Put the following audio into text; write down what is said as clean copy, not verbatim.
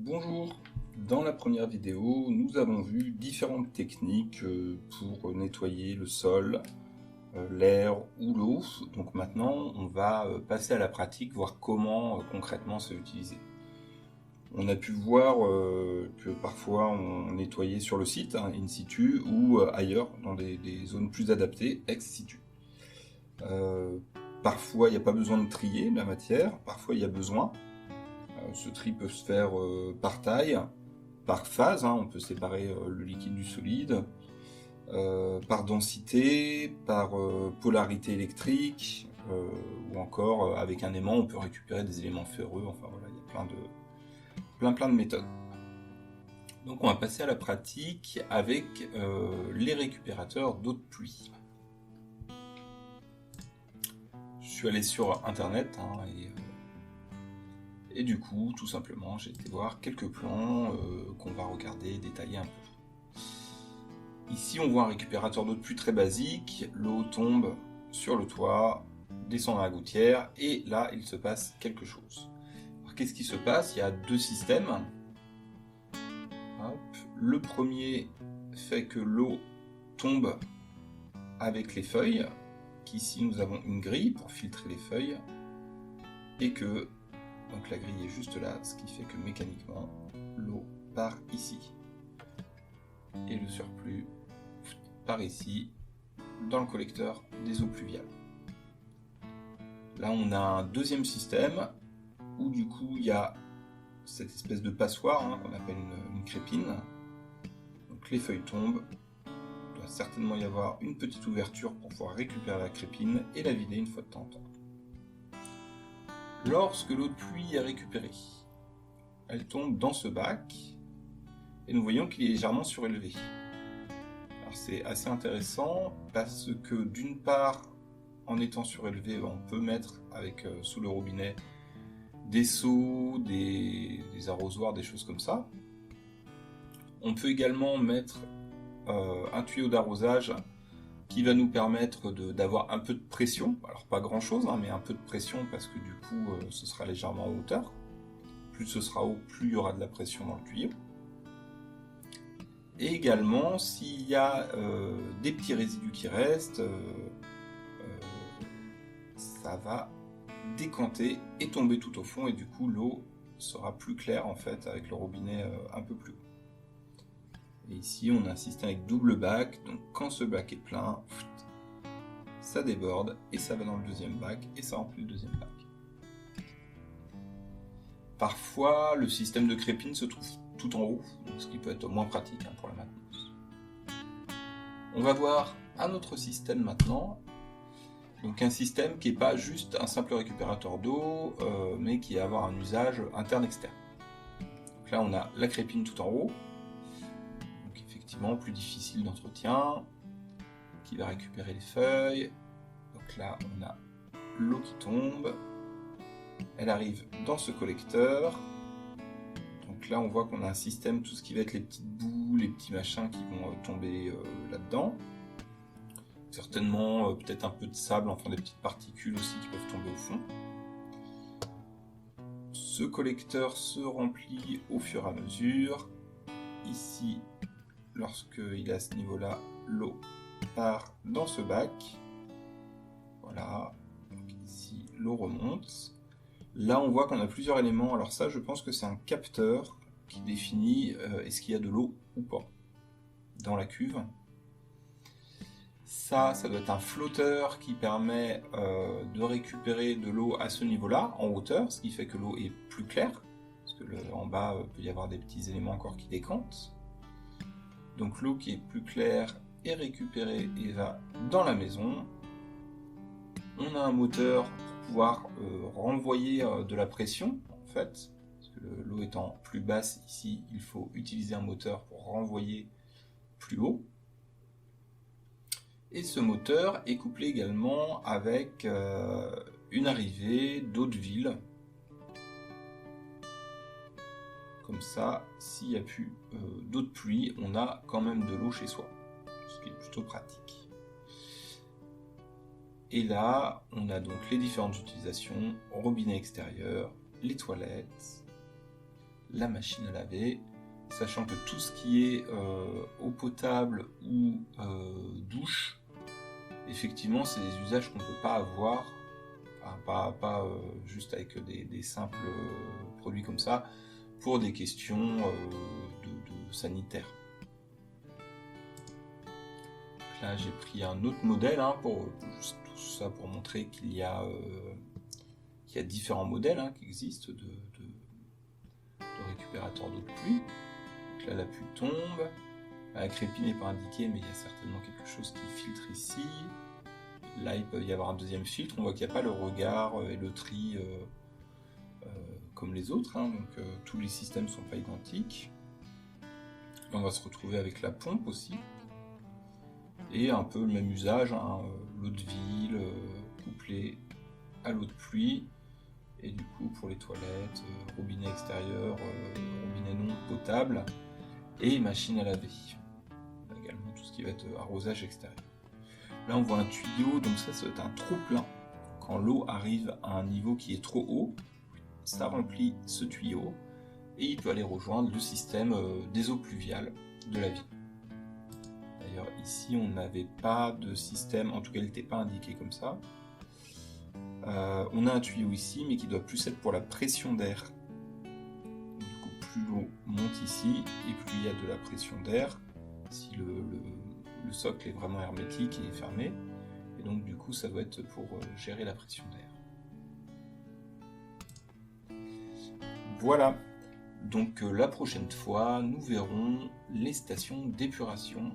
Bonjour, dans la première vidéo, nous avons vu différentes techniques pour nettoyer le sol, l'air ou l'eau. Donc maintenant, on va passer à la pratique, voir comment concrètement c'est utilisé. On a pu voir que parfois on nettoyait sur le site, in situ, ou ailleurs, dans des zones plus adaptées, ex situ. Parfois, il n'y a pas besoin de trier la matière, parfois il y a besoin. Ce tri peut se faire par taille, par phase, on peut séparer le liquide du solide, par densité, par polarité électrique, ou encore avec un aimant on peut récupérer des éléments ferreux, enfin voilà, il y a plein de méthodes. Donc on va passer à la pratique avec les récupérateurs d'eau de pluie. Je suis allé sur internet et du coup, tout simplement, j'ai été voir quelques plans qu'on va regarder, détailler un peu. Ici, on voit un récupérateur d'eau de pluie très basique. L'eau tombe sur le toit, descend dans la gouttière, et là, il se passe quelque chose. Alors, qu'est-ce qui se passe? Il y a deux systèmes. Hop. Le premier fait que l'eau tombe avec les feuilles, qu'ici nous avons une grille pour filtrer les feuilles, et que donc la grille est juste là, ce qui fait que mécaniquement, l'eau part ici. Et le surplus part ici, dans le collecteur des eaux pluviales. Là, on a un deuxième système, où du coup, il y a cette espèce de passoire, qu'on appelle une crépine. Donc les feuilles tombent. Il doit certainement y avoir une petite ouverture pour pouvoir récupérer la crépine et la vider une fois de temps en temps. Lorsque l'eau de pluie est récupérée, elle tombe dans ce bac et nous voyons qu'il est légèrement surélevé. Alors c'est assez intéressant parce que d'une part, en étant surélevé, on peut mettre avec sous le robinet des seaux, des arrosoirs, des choses comme ça. On peut également mettre un tuyau d'arrosage qui va nous permettre d'avoir un peu de pression, alors pas grand chose, mais un peu de pression parce que du coup ce sera légèrement en hauteur. Plus ce sera haut, plus il y aura de la pression dans le tuyau. Et également, s'il y a des petits résidus qui restent, ça va décanter et tomber tout au fond, et du coup l'eau sera plus claire en fait avec le robinet un peu plus haut. Et ici on a un système avec double bac, donc quand ce bac est plein, ça déborde et ça va dans le deuxième bac et ça remplit le deuxième bac. Parfois le système de crépine se trouve tout en haut, ce qui peut être moins pratique pour la maintenance. On va voir un autre système maintenant, donc un système qui n'est pas juste un simple récupérateur d'eau, mais qui va avoir un usage interne-externe. Donc là on a la crépine tout en haut, donc effectivement plus difficile d'entretien, qui va récupérer les feuilles. Donc là on a l'eau qui tombe, elle arrive dans ce collecteur. Donc là on voit qu'on a un système, tout ce qui va être les petites boues, les petits machins qui vont tomber là-dedans. Certainement peut-être un peu de sable, enfin des petites particules aussi qui peuvent tomber au fond. Ce collecteur se remplit au fur et à mesure. Ici, lorsqu'il est à ce niveau-là, l'eau part dans ce bac. Voilà, donc ici l'eau remonte. Là on voit qu'on a plusieurs éléments, alors ça je pense que c'est un capteur qui définit est-ce qu'il y a de l'eau ou pas dans la cuve. Ça doit être un flotteur qui permet de récupérer de l'eau à ce niveau-là, en hauteur, ce qui fait que l'eau est plus claire, parce que en bas, peut y avoir des petits éléments encore qui décantent. Donc l'eau qui est plus claire est récupérée et va dans la maison. On a un moteur pour pouvoir renvoyer de la pression, en fait, parce que l'eau étant plus basse ici, il faut utiliser un moteur pour renvoyer plus haut. Et ce moteur est couplé également avec une arrivée d'eau de ville. Comme ça, s'il n'y a plus d'eau de pluie, on a quand même de l'eau chez soi, ce qui est plutôt pratique. Et là, on a donc les différentes utilisations, robinet extérieur, les toilettes. la machine à laver, sachant que tout ce qui est eau potable ou douche, effectivement, c'est des usages qu'on ne peut pas avoir, enfin, pas juste avec des simples produits comme ça, pour des questions de sanitaire. Là, j'ai pris un autre modèle pour juste tout ça pour montrer qu'il y a différents modèles qui existent de récupérateurs d'eau de pluie. Donc là, la pluie tombe. La crépine n'est pas indiquée, mais il y a certainement quelque chose qui filtre ici. Là, il peut y avoir un deuxième filtre. On voit qu'il n'y a pas le regard et le tri comme les autres. Donc tous les systèmes ne sont pas identiques. Là, on va se retrouver avec la pompe aussi. Et un peu le même usage, l'eau de ville couplée à l'eau de pluie. Et du coup, pour les toilettes, robinet extérieur, robinet non potable et machine à laver. Également tout ce qui va être arrosage extérieur. Là, on voit un tuyau, donc ça c'est un trop plein. Quand l'eau arrive à un niveau qui est trop haut, ça remplit ce tuyau et il peut aller rejoindre le système des eaux pluviales de la ville. D'ailleurs, ici, on n'avait pas de système, en tout cas, il n'était pas indiqué comme ça. On a un tuyau ici, mais qui doit plus être pour la pression d'air. Du coup, plus l'eau monte ici, et plus il y a de la pression d'air, si le socle est vraiment hermétique et fermé. Et donc, du coup, ça doit être pour gérer la pression d'air. Voilà. Donc, la prochaine fois, nous verrons les stations d'épuration